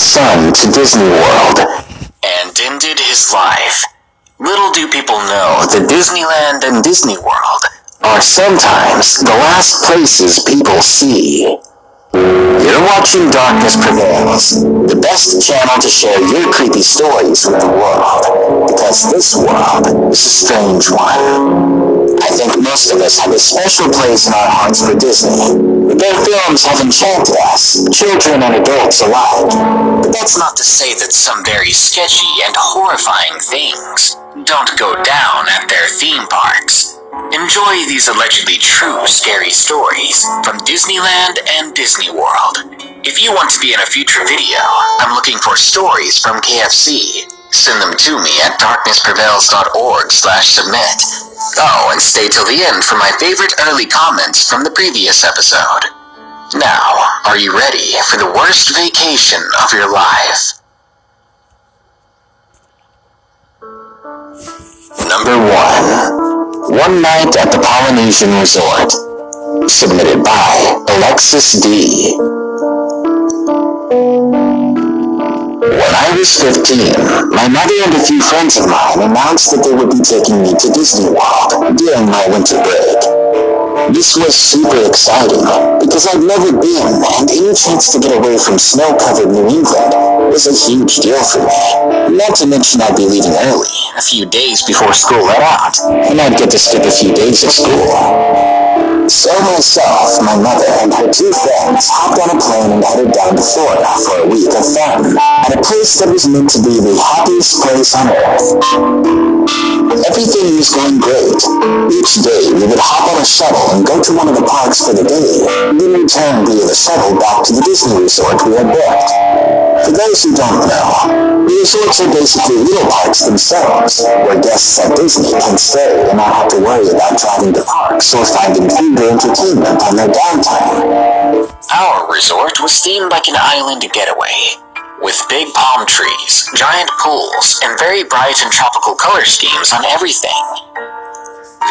son to Disney World and ended his life. Little do people know that Disneyland and Disney World are sometimes the last places people see. You're watching Darkness Prevails, the best channel to share your creepy stories with the world, because this world is a strange one. I think most of us have a special place in our hearts for Disney. Their films have enchanted us, children and adults alike. But that's not to say that some very sketchy and horrifying things don't go down at their theme parks. Enjoy these allegedly true scary stories from Disneyland and Disney World. If you want to be in a future video, I'm looking for stories from KFC. Send them to me at darknessprevails.org/submit. Oh, and stay till the end for my favorite early comments from the previous episode. Now, are you ready for the worst vacation of your life? Number 1. One Night at the Polynesian Resort. Submitted by Alexis D. When I was 15, my mother and a few friends of mine announced that they would be taking me to Disney World during my winter break. This was super exciting, because I'd never been, and any chance to get away from snow-covered New England was a huge deal for me. Not to mention I'd be leaving early, a few days before school let out, and I'd get to skip a few days of school. So myself, my mother, and her two friends hopped on a plane and headed down to Florida for a week of fun, at a place that was meant to be the happiest place on earth. Everything was going great. Each day we would hop on a shuttle and go to one of the parks for the day, then return via the shuttle back to the Disney resort we had booked. For those who don't know, the resorts are basically little parks themselves, where guests at Disney can stay and not have to worry about driving to parks or finding food or entertainment on their downtime. Our resort was themed like an island getaway, with big palm trees, giant pools, and very bright and tropical color schemes on everything.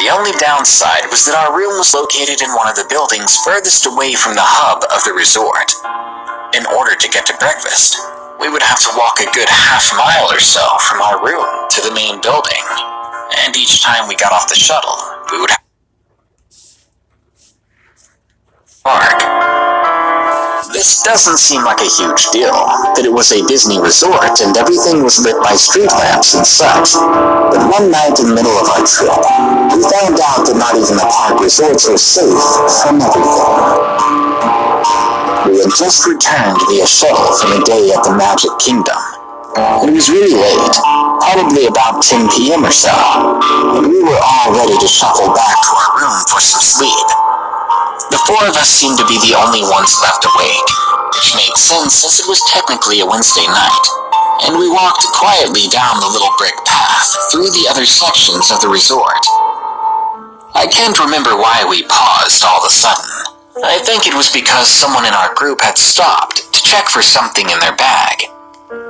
The only downside was that our room was located in one of the buildings furthest away from the hub of the resort. In order to get to breakfast, we would have to walk a good half-mile or so from our room to the main building, and each time we got off the shuttle, we would have to park. This doesn't seem like a huge deal, that it was a Disney resort and everything was lit by street lamps and such, but one night in the middle of our trip, we found out that not even the park resorts are safe from everything. We had just returned via shuttle from a day at the Magic Kingdom. It was really late, probably about 10 p.m. or so, and we were all ready to shuffle back to our room for some sleep. The four of us seemed to be the only ones left awake, which made sense as it was technically a Wednesday night, and we walked quietly down the little brick path through the other sections of the resort. I can't remember why we paused all of a sudden. I think it was because someone in our group had stopped to check for something in their bag.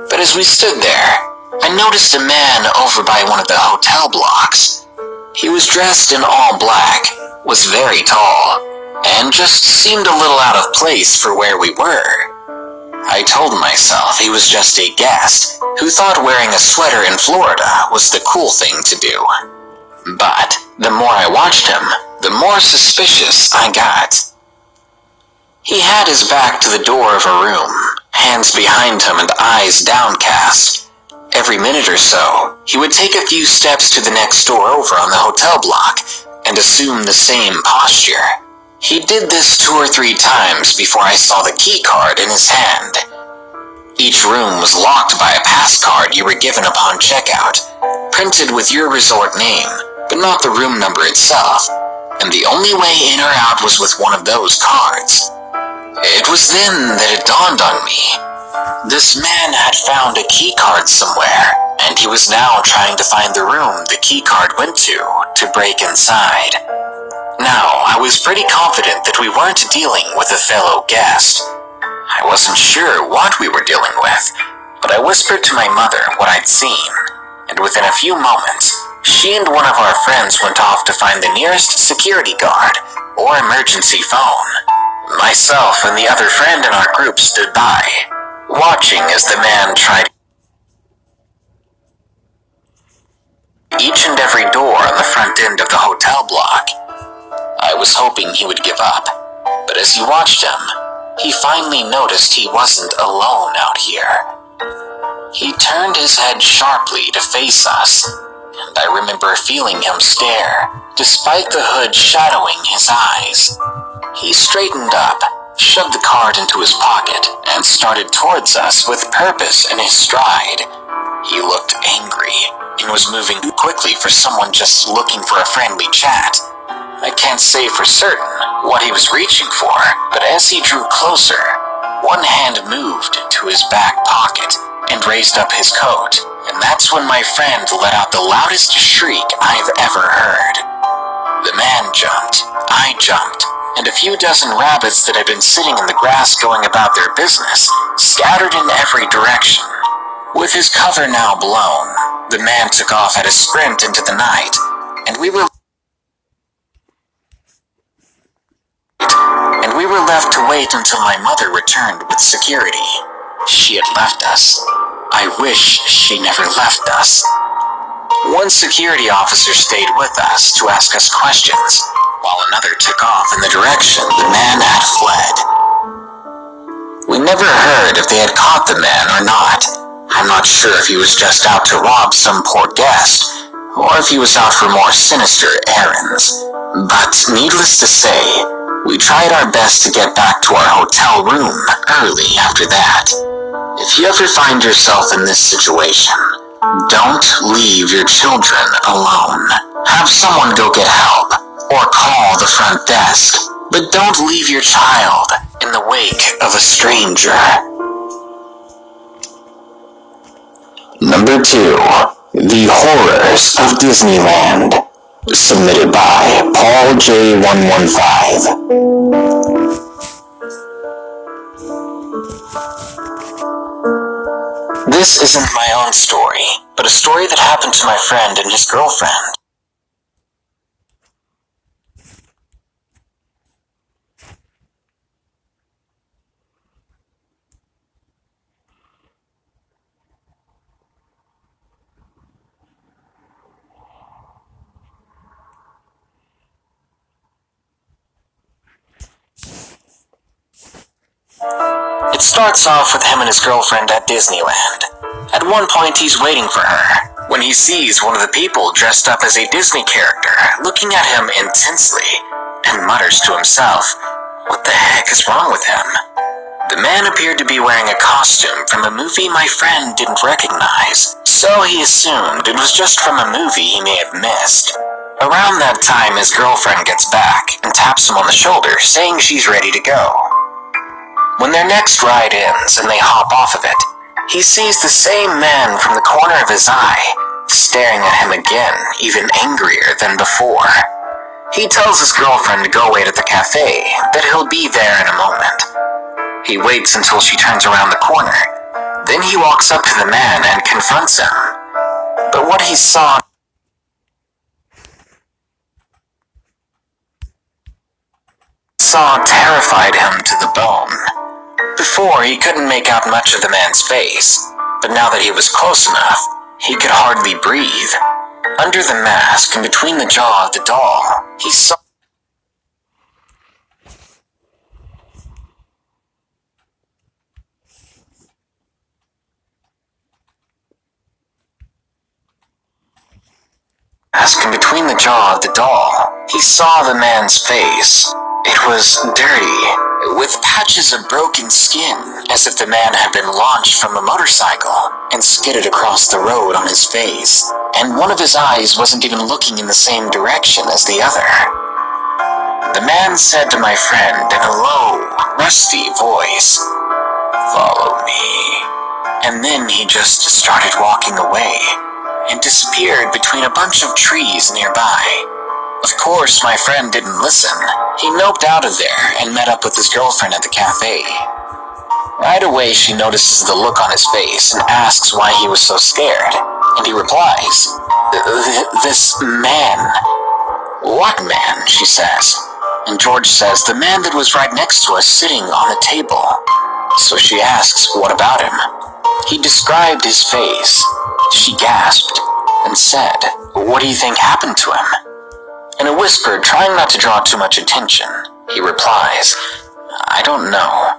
But as we stood there, I noticed a man over by one of the hotel blocks. He was dressed in all black, was very tall, and just seemed a little out of place for where we were. I told myself he was just a guest who thought wearing a sweater in Florida was the cool thing to do. But the more I watched him, the more suspicious I got. He had his back to the door of a room, hands behind him and eyes downcast. Every minute or so, he would take a few steps to the next door over on the hotel block and assume the same posture. He did this 2 or 3 times before I saw the key card in his hand. Each room was locked by a pass card you were given upon checkout, printed with your resort name, but not the room number itself, and the only way in or out was with one of those cards. It was then that it dawned on me. This man had found a key card somewhere, and he was now trying to find the room the key card went to break inside. Now, I was pretty confident that we weren't dealing with a fellow guest. I wasn't sure what we were dealing with, but I whispered to my mother what I'd seen, and within a few moments, she and one of our friends went off to find the nearest security guard or emergency phone. Myself and the other friend in our group stood by. watching as the man tried each and every door on the front end of the hotel block. I was hoping he would give up, but as he watched him, he finally noticed he wasn't alone out here. He turned his head sharply to face us, and I remember feeling him stare, despite the hood shadowing his eyes. He straightened up, shoved the card into his pocket, and started towards us with purpose in his stride. He looked angry, and was moving too quickly for someone just looking for a friendly chat. I can't say for certain what he was reaching for, but as he drew closer, one hand moved to his back pocket and raised up his coat, and that's when my friend let out the loudest shriek I've ever heard. The man jumped, I jumped, and a few dozen rabbits that had been sitting in the grass going about their business scattered in every direction. With his cover now blown, the man took off at a sprint into the night, and we were left to wait until my mother returned with security. She had left us. I wish she never left us. One security officer stayed with us to ask us questions, while another took off in the direction the man had fled. We never heard if they had caught the man or not. I'm not sure if he was just out to rob some poor guest, or if he was out for more sinister errands. But needless to say, we tried our best to get back to our hotel room early after that. If you ever find yourself in this situation, don't leave your children alone. Have someone go get help, or call the front desk, but don't leave your child in the wake of a stranger. Number 2. The Horrors of Disneyland. Submitted by Paul J115. This isn't my own story, but a story that happened to my friend and his girlfriend. It starts off with him and his girlfriend at Disneyland. At one point he's waiting for her, when he sees one of the people dressed up as a Disney character looking at him intensely, and mutters to himself, "What the heck is wrong with him?" The man appeared to be wearing a costume from a movie my friend didn't recognize, so he assumed it was just from a movie he may have missed. Around that time his girlfriend gets back and taps him on the shoulder, saying she's ready to go. When their next ride ends and they hop off of it, he sees the same man from the corner of his eye, staring at him again, even angrier than before. He tells his girlfriend to go wait at the cafe, that he'll be there in a moment. He waits until she turns around the corner, then he walks up to the man and confronts him. But what he saw terrified him to the bone. Before, he couldn't make out much of the man's face, but now that he was close enough, he could hardly breathe. Under the mask and between the jaw of the doll, he saw the man's face. It was dirty, with patches of broken skin, as if the man had been launched from a motorcycle and skidded across the road on his face, and one of his eyes wasn't even looking in the same direction as the other. The man said to my friend in a low, rusty voice, "Follow me." And then he just started walking away, and disappeared between a bunch of trees nearby. Of course, my friend didn't listen. He noped out of there and met up with his girlfriend at the cafe. Right away, she notices the look on his face and asks why he was so scared. And he replies, "This man." "What man?" she says. And George says, "The man that was right next to us sitting on the table." So she asks what about him. He described his face. She gasped and said, "What do you think happened to him?" In a whisper, trying not to draw too much attention, he replies, "I don't know,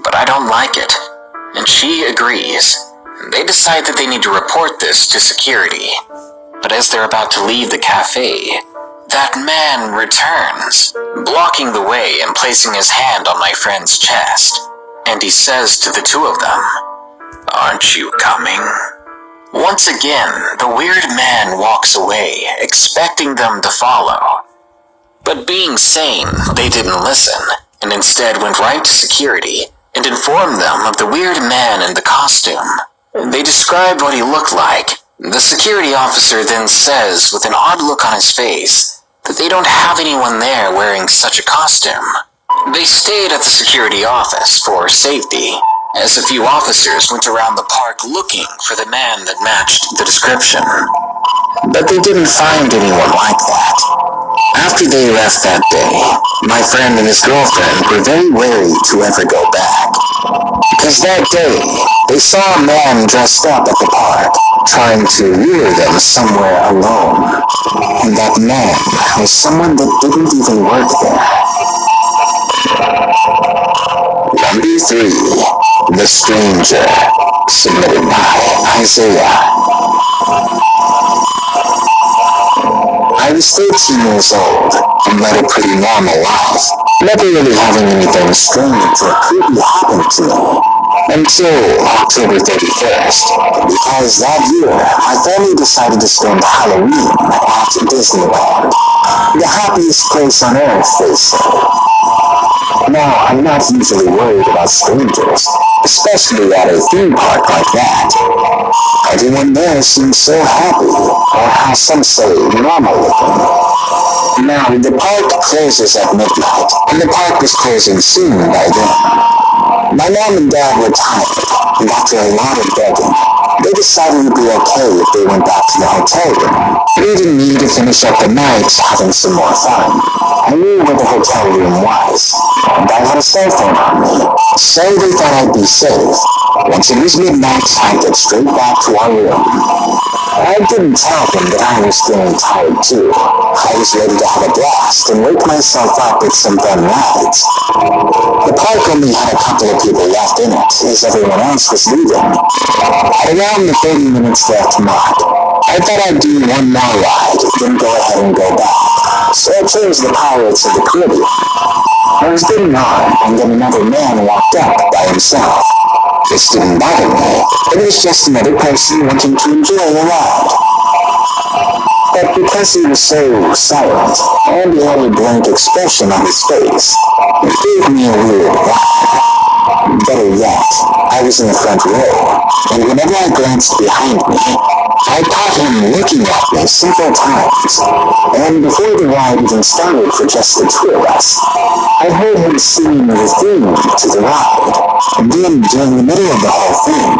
but I don't like it." And she agrees. They decide that they need to report this to security. But as they're about to leave the cafe, that man returns, blocking the way and placing his hand on my friend's chest. And he says to the two of them, "Aren't you coming?" Once again, the weird man walks away, expecting them to follow. But being sane, they didn't listen, and instead went right to security and informed them of the weird man in the costume. They described what he looked like. The security officer then says, with an odd look on his face, that they don't have anyone there wearing such a costume. They stayed at the security office for safety, as a few officers went around the park looking for the man that matched the description. But they didn't find anyone like that. After they left that day, my friend and his girlfriend were very wary to ever go back. Because that day, they saw a man dressed up at the park, trying to lure them somewhere alone. And that man was someone that didn't even work there. Number 3. The Stranger, submitted by Isaiah. I was 13 years old and led a pretty normal life, never really having anything strange or creepy happen to me until October 31st, because that year my family decided to spend Halloween at Disneyland, the happiest place on earth, they say. Now, I'm not usually worried about strangers, especially at a theme park like that. Everyone there seems so happy, or how some say normal looking. Now, the park closes at midnight, and the park was closing soon by then. My mom and dad were tired, and after a lot of begging, they decided it would be okay if they went back to the hotel room, leaving me to finish up the night having some more fun. I knew where the hotel room was, and I had a cell phone on me, so they thought I'd be safe. Once it was midnight, I'd get straight back to our room. I didn't tell them that I was feeling tired too. I was ready to have a blast and wake myself up with some fun rides. The park only had a couple of people left in it, as everyone else was leaving. At around the 30 minutes left mark, I thought I'd do one more ride, then go ahead and go back. So I chose the Pirates of the Caribbean. I was getting on, and then another man walked up by himself. This didn't bother me. It was just another person wanting to enjoy the ride. But because he was so silent, and he had a blank expression on his face, it gave me a weird vibe. Better yet, I was in the front row, and whenever I glanced behind me, I caught him looking at me several times, and before the ride even started for just the two of us, I heard him singing the theme to the ride, and then during the middle of the whole thing,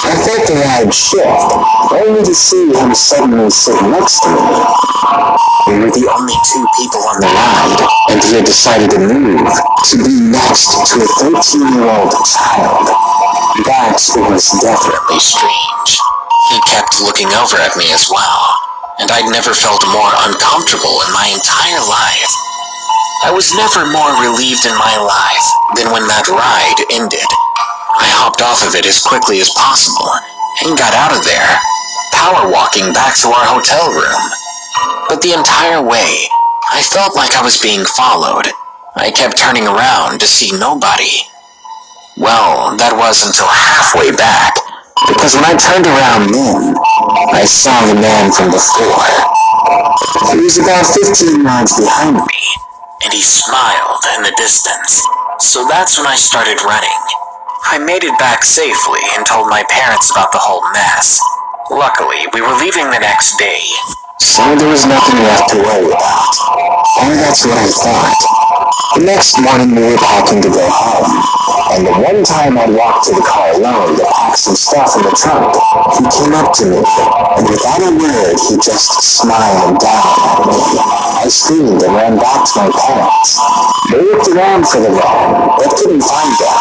I felt the ride shift, only to see him suddenly sit next to me. We were the only two people on the ride, and he had decided to move to be next to a 13-year-old child. That was definitely strange. He kept looking over at me as well, and I'd never felt more uncomfortable in my entire life. I was never more relieved in my life than when that ride ended. I hopped off of it as quickly as possible and got out of there, power walking back to our hotel room. But the entire way, I felt like I was being followed. I kept turning around to see nobody. Well, that was until halfway back, because when I turned around then, I saw the man from before. He was about 15 yards behind me, and he smiled in the distance. So that's when I started running. I made it back safely and told my parents about the whole mess. Luckily, we were leaving the next day, so there was nothing left to worry about. Or that's what I thought. The next morning we were packing to go home, and the one time I walked to the car alone to pack some stuff in the trunk, he came up to me, and without a word, he just smiled down at me. I screamed and ran back to my parents. They looked around for the man, but couldn't find them.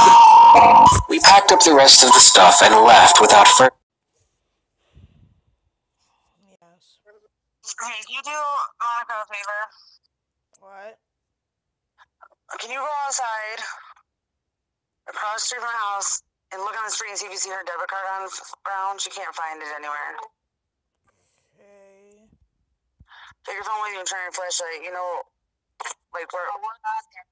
We packed up the rest of the stuff and left without further. Yes. Hey, can you do Monica a favor? What? Can you go outside, across the street from my house, and look on the street and see if you see her debit card on the ground? She can't find it anywhere. Okay. Take your phone with you and turn your flashlight. You know, like where? Oh, we're not there.